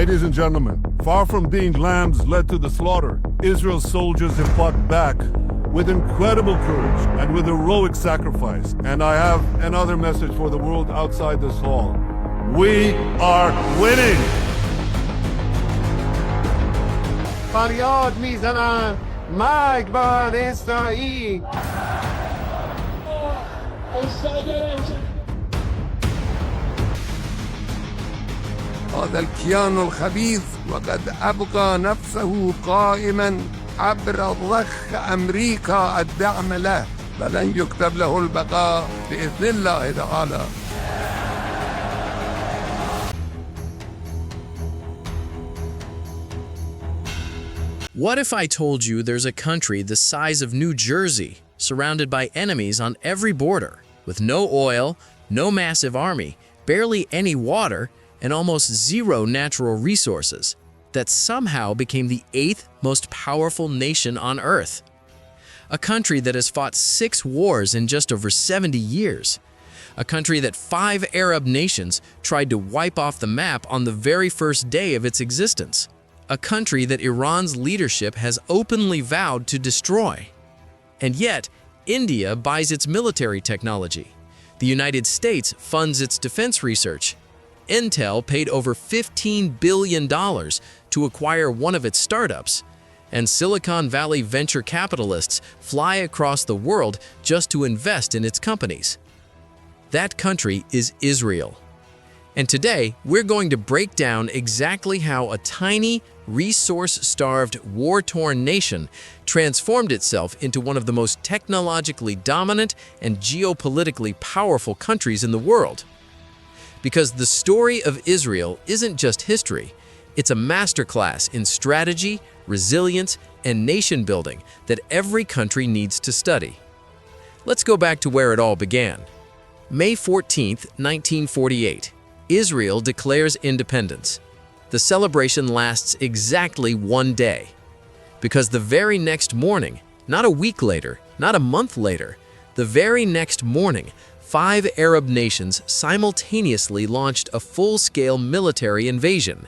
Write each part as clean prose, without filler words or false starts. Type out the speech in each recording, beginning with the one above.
Ladies and gentlemen, far from being lambs led to the slaughter, Israel's soldiers have fought back with incredible courage and with heroic sacrifice. And I have another message for the world outside this hall. We are winning! فریاد میزنن مرگ بر اسرائیل. هذا الكيان الخبيث وقد أبقى نفسه قائما عبر ضخ أمريكا الدعم له فلن يكتب له البقاء بإذن الله تعالى. What if I told you there's a country the size of New Jersey, surrounded by enemies on every border, with no oil, no massive army, barely any water, and almost zero natural resources, that somehow became the 8th most powerful nation on Earth? A country that has fought 6 wars in just over 70 years. A country that 5 Arab nations tried to wipe off the map on the very first day of its existence. A country that Iran's leadership has openly vowed to destroy. And yet, India buys its military technology. The United States funds its defense research. Intel paid over $15 billion to acquire one of its startups. And Silicon Valley venture capitalists fly across the world just to invest in its companies. That country is Israel. And today, we're going to break down exactly how a tiny, resource-starved, war-torn nation transformed itself into one of the most technologically dominant and geopolitically powerful countries in the world. Because the story of Israel isn't just history, it's a masterclass in strategy, resilience, and nation-building that every country needs to study. Let's go back to where it all began. May 14, 1948. Israel declares independence. The celebration lasts exactly one day. Because the very next morning, not a week later, not a month later, the very next morning, 5 Arab nations simultaneously launched a full-scale military invasion.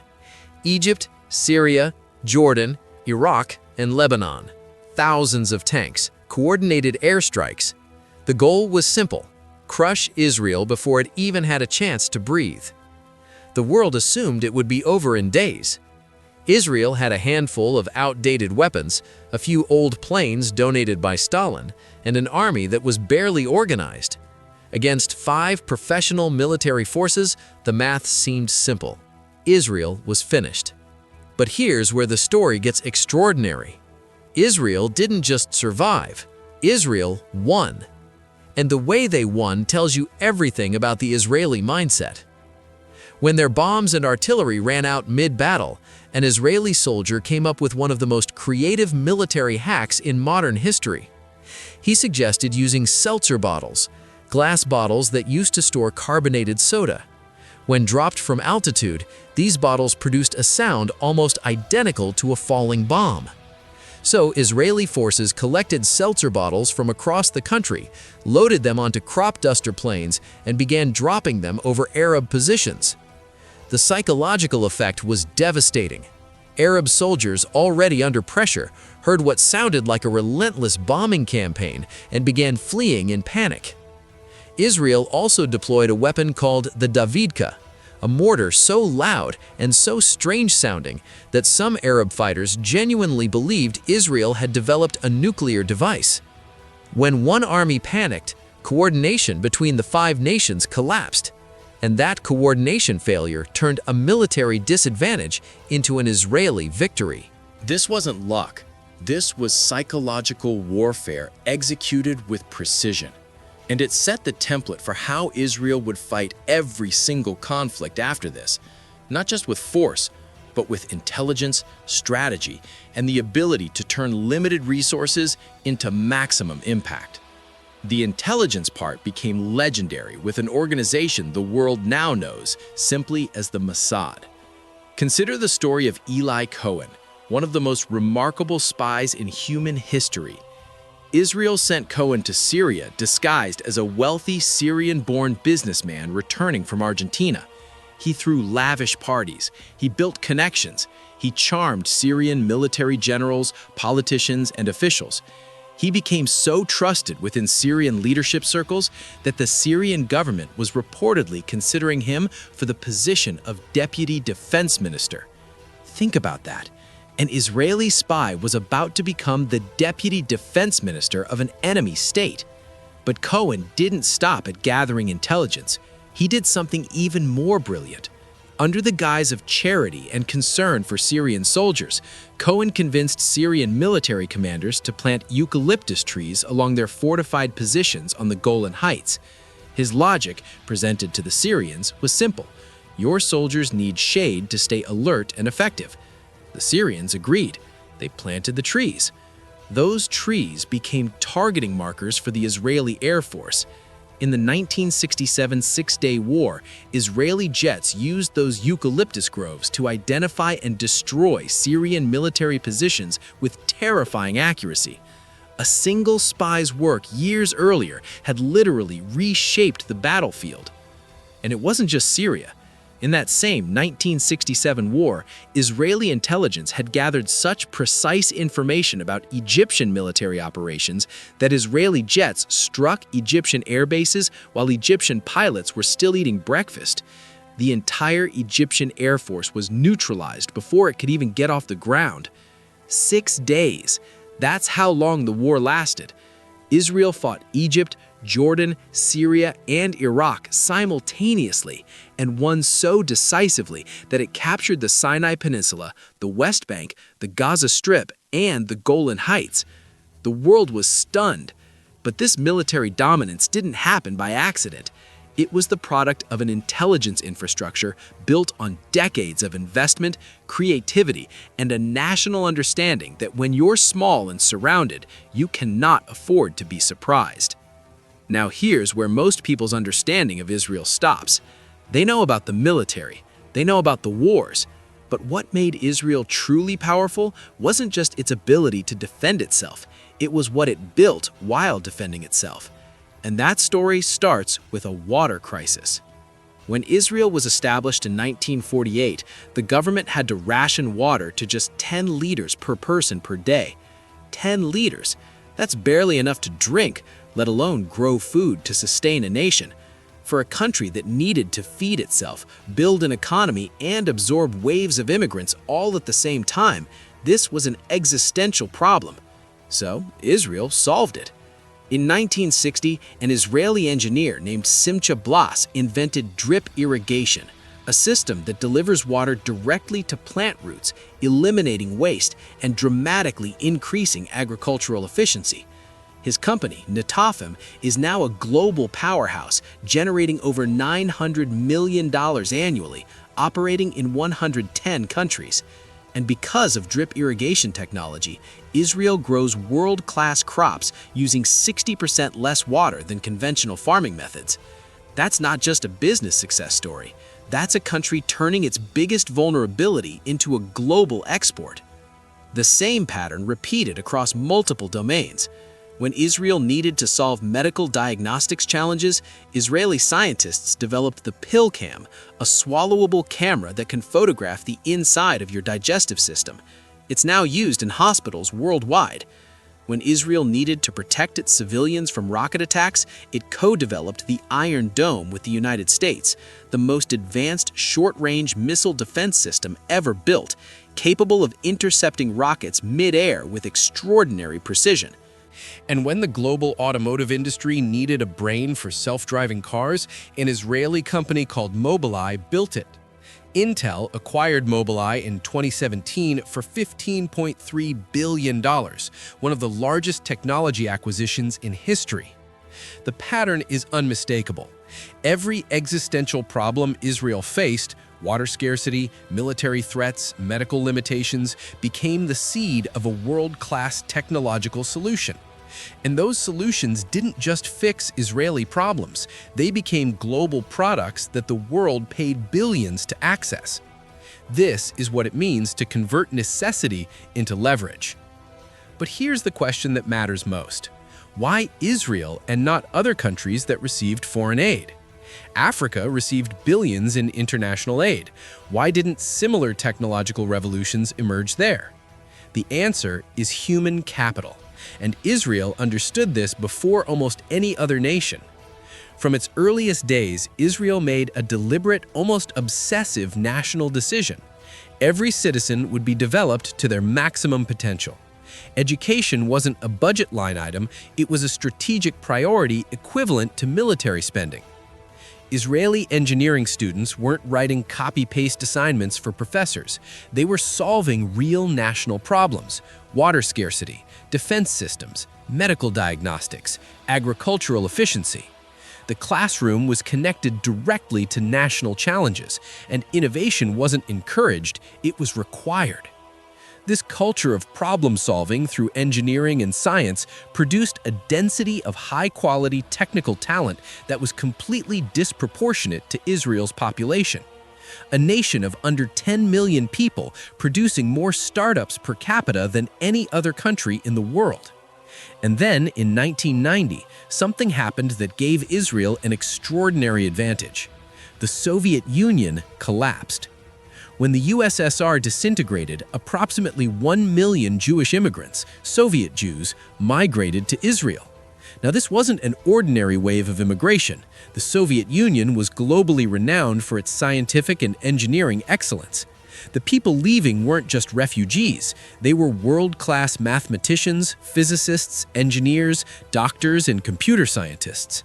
Egypt, Syria, Jordan, Iraq, and Lebanon. Thousands of tanks, coordinated airstrikes. The goal was simple: crush Israel before it even had a chance to breathe. The world assumed it would be over in days. Israel had a handful of outdated weapons, a few old planes donated by Stalin, and an army that was barely organized. Against 5 professional military forces, the math seemed simple. Israel was finished. But here's where the story gets extraordinary. Israel didn't just survive. Israel won. And the way they won tells you everything about the Israeli mindset. When their bombs and artillery ran out mid-battle, an Israeli soldier came up with one of the most creative military hacks in modern history. He suggested using seltzer bottles, glass bottles that used to store carbonated soda. When dropped from altitude, these bottles produced a sound almost identical to a falling bomb. So Israeli forces collected seltzer bottles from across the country, loaded them onto crop duster planes, and began dropping them over Arab positions. The psychological effect was devastating. Arab soldiers, already under pressure, heard what sounded like a relentless bombing campaign and began fleeing in panic. Israel also deployed a weapon called the Davidka, a mortar so loud and so strange-sounding that some Arab fighters genuinely believed Israel had developed a nuclear device. When one army panicked, coordination between the 5 nations collapsed, and that coordination failure turned a military disadvantage into an Israeli victory. This wasn't luck. This was psychological warfare executed with precision. And it set the template for how Israel would fight every single conflict after this, not just with force, but with intelligence, strategy, and the ability to turn limited resources into maximum impact. The intelligence part became legendary with an organization the world now knows simply as the Mossad. Consider the story of Eli Cohen, one of the most remarkable spies in human history. Israel sent Cohen to Syria disguised as a wealthy Syrian-born businessman returning from Argentina. He threw lavish parties. He built connections. He charmed Syrian military generals, politicians, and officials. He became so trusted within Syrian leadership circles that the Syrian government was reportedly considering him for the position of deputy defense minister. Think about that. An Israeli spy was about to become the deputy defense minister of an enemy state. But Cohen didn't stop at gathering intelligence. He did something even more brilliant. Under the guise of charity and concern for Syrian soldiers, Cohen convinced Syrian military commanders to plant eucalyptus trees along their fortified positions on the Golan Heights. His logic, presented to the Syrians, was simple. Your soldiers need shade to stay alert and effective. The Syrians agreed. They planted the trees. Those trees became targeting markers for the Israeli Air Force. In the 1967 Six-Day War, Israeli jets used those eucalyptus groves to identify and destroy Syrian military positions with terrifying accuracy. A single spy's work years earlier had literally reshaped the battlefield. And it wasn't just Syria. In that same 1967 war, Israeli intelligence had gathered such precise information about Egyptian military operations that Israeli jets struck Egyptian air bases while Egyptian pilots were still eating breakfast. The entire Egyptian Air Force was neutralized before it could even get off the ground. 6 days. That's how long the war lasted. Israel fought Egypt, Jordan, Syria, and Iraq simultaneously and won so decisively that it captured the Sinai Peninsula, the West Bank, the Gaza Strip, and the Golan Heights. The world was stunned. But this military dominance didn't happen by accident. It was the product of an intelligence infrastructure built on decades of investment, creativity, and a national understanding that when you're small and surrounded, you cannot afford to be surprised. Now here's where most people's understanding of Israel stops. They know about the military, they know about the wars, but what made Israel truly powerful wasn't just its ability to defend itself, it was what it built while defending itself. And that story starts with a water crisis. When Israel was established in 1948, the government had to ration water to just 10 liters per person per day. 10 liters. That's barely enough to drink, let alone grow food to sustain a nation. For a country that needed to feed itself, build an economy, and absorb waves of immigrants all at the same time, this was an existential problem. So Israel solved it. In 1960, an Israeli engineer named Simcha Blas invented drip irrigation, a system that delivers water directly to plant roots, eliminating waste and dramatically increasing agricultural efficiency. His company, Netafim, is now a global powerhouse, generating over $900 million annually, operating in 110 countries. And because of drip irrigation technology, Israel grows world-class crops using 60% less water than conventional farming methods. That's not just a business success story. That's a country turning its biggest vulnerability into a global export. The same pattern repeated across multiple domains. When Israel needed to solve medical diagnostics challenges, Israeli scientists developed the PillCam, a swallowable camera that can photograph the inside of your digestive system. It's now used in hospitals worldwide. When Israel needed to protect its civilians from rocket attacks, it co-developed the Iron Dome with the United States, the most advanced short-range missile defense system ever built, capable of intercepting rockets mid-air with extraordinary precision. And when the global automotive industry needed a brain for self-driving cars, an Israeli company called Mobileye built it. Intel acquired Mobileye in 2017 for $15.3 billion, one of the largest technology acquisitions in history. The pattern is unmistakable. Every existential problem Israel faced, water scarcity, military threats, medical limitations, became the seed of a world-class technological solution. And those solutions didn't just fix Israeli problems, they became global products that the world paid billions to access. This is what it means to convert necessity into leverage. But here's the question that matters most. Why Israel and not other countries that received foreign aid? Africa received billions in international aid. Why didn't similar technological revolutions emerge there? The answer is human capital, and Israel understood this before almost any other nation. From its earliest days, Israel made a deliberate, almost obsessive national decision. Every citizen would be developed to their maximum potential. Education wasn't a budget line item, it was a strategic priority equivalent to military spending. Israeli engineering students weren't writing copy-paste assignments for professors. They were solving real national problems: water scarcity, defense systems, medical diagnostics, agricultural efficiency. The classroom was connected directly to national challenges, and innovation wasn't encouraged, it was required. This culture of problem-solving through engineering and science produced a density of high-quality technical talent that was completely disproportionate to Israel's population. A nation of under 10 million people producing more startups per capita than any other country in the world. And then, in 1990, something happened that gave Israel an extraordinary advantage. The Soviet Union collapsed. When the USSR disintegrated, approximately 1 million Jewish immigrants, Soviet Jews, migrated to Israel. Now, this wasn't an ordinary wave of immigration. The Soviet Union was globally renowned for its scientific and engineering excellence. The people leaving weren't just refugees. They were world-class mathematicians, physicists, engineers, doctors, and computer scientists.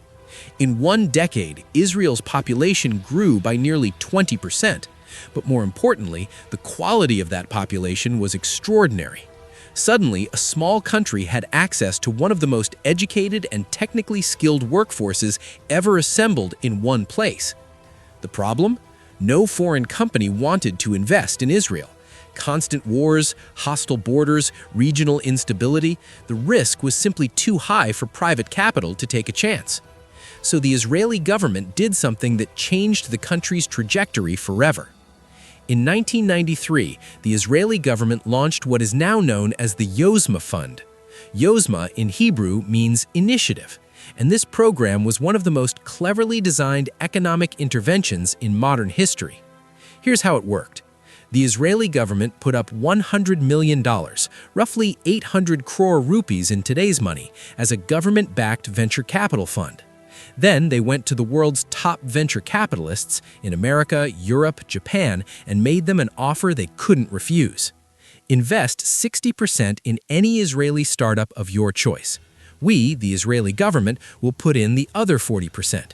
In one decade, Israel's population grew by nearly 20%. But more importantly, the quality of that population was extraordinary. Suddenly, a small country had access to one of the most educated and technically skilled workforces ever assembled in one place. The problem? No foreign company wanted to invest in Israel. Constant wars, hostile borders, regional instability, the risk was simply too high for private capital to take a chance. So the Israeli government did something that changed the country's trajectory forever. In 1993, the Israeli government launched what is now known as the Yozma Fund. Yozma in Hebrew means initiative, and this program was one of the most cleverly designed economic interventions in modern history. Here's how it worked. The Israeli government put up $100 million, roughly 800 crore rupees in today's money, as a government-backed venture capital fund. Then they went to the world's top venture capitalists in America, Europe, Japan, and made them an offer they couldn't refuse. Invest 60% in any Israeli startup of your choice. We, the Israeli government, will put in the other 40%.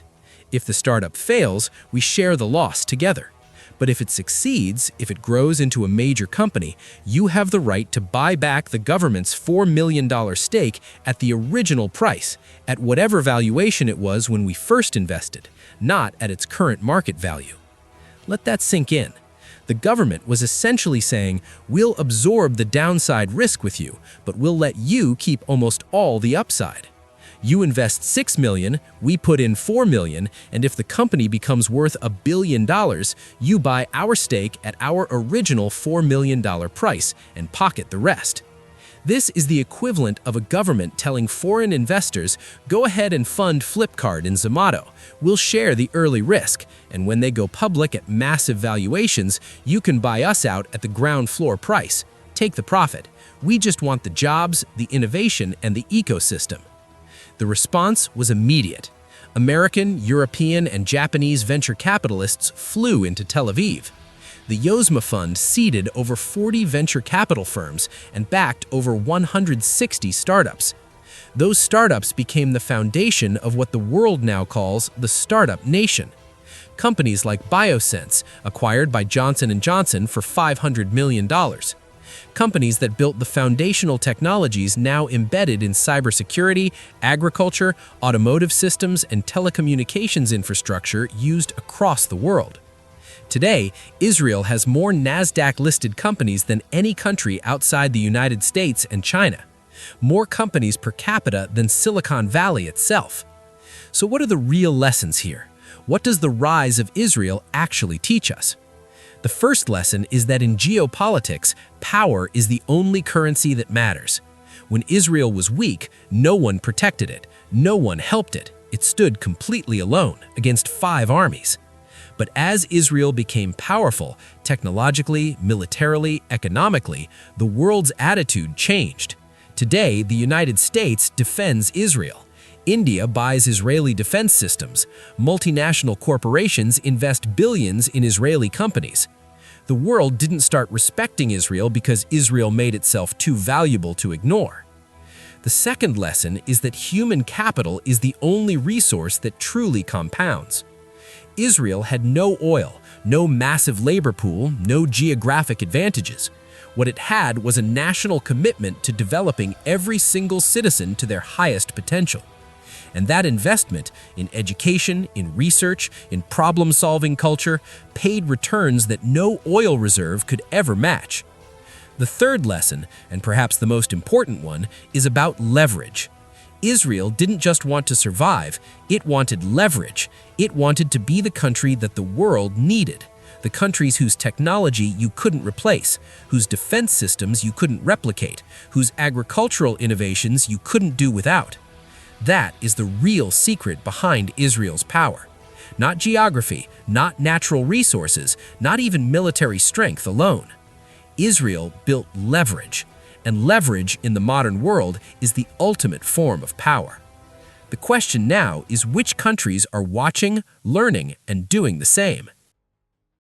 If the startup fails, we share the loss together. But if it succeeds, if it grows into a major company, you have the right to buy back the government's $4 million stake at the original price, at whatever valuation it was when we first invested, not at its current market value. Let that sink in. The government was essentially saying, we'll absorb the downside risk with you, but we'll let you keep almost all the upside. You invest $6 million, we put in $4 million, and if the company becomes worth $1 billion, you buy our stake at our original $4 million price and pocket the rest. This is the equivalent of a government telling foreign investors, go ahead and fund Flipkart and Zomato. We'll share the early risk, and when they go public at massive valuations, you can buy us out at the ground floor price. Take the profit. We just want the jobs, the innovation, and the ecosystem. The response was immediate. American, European, and Japanese venture capitalists flew into Tel Aviv. The Yozma Fund seeded over 40 venture capital firms and backed over 160 startups. Those startups became the foundation of what the world now calls the Startup Nation. Companies like Biosense, acquired by Johnson & Johnson for $500 million. Companies that built the foundational technologies now embedded in cybersecurity, agriculture, automotive systems, and telecommunications infrastructure used across the world. Today, Israel has more NASDAQ-listed companies than any country outside the United States and China. More companies per capita than Silicon Valley itself. So what are the real lessons here? What does the rise of Israel actually teach us? The first lesson is that in geopolitics, power is the only currency that matters. When Israel was weak, no one protected it, no one helped it. It stood completely alone against 5 armies. But as Israel became powerful, technologically, militarily, economically, the world's attitude changed. Today, the United States defends Israel. India buys Israeli defense systems. Multinational corporations invest billions in Israeli companies. The world didn't start respecting Israel because Israel made itself too valuable to ignore. The second lesson is that human capital is the only resource that truly compounds. Israel had no oil, no massive labor pool, no geographic advantages. What it had was a national commitment to developing every single citizen to their highest potential. And that investment in education, in research, in problem-solving culture paid returns that no oil reserve could ever match. The third lesson, and perhaps the most important one, is about leverage. Israel didn't just want to survive, it wanted leverage. It wanted to be the country that the world needed, the countries whose technology you couldn't replace, whose defense systems you couldn't replicate, whose agricultural innovations you couldn't do without. That is the real secret behind Israel's power. Not geography, not natural resources, not even military strength alone. Israel built leverage, and leverage in the modern world is the ultimate form of power. The question now is which countries are watching, learning, and doing the same.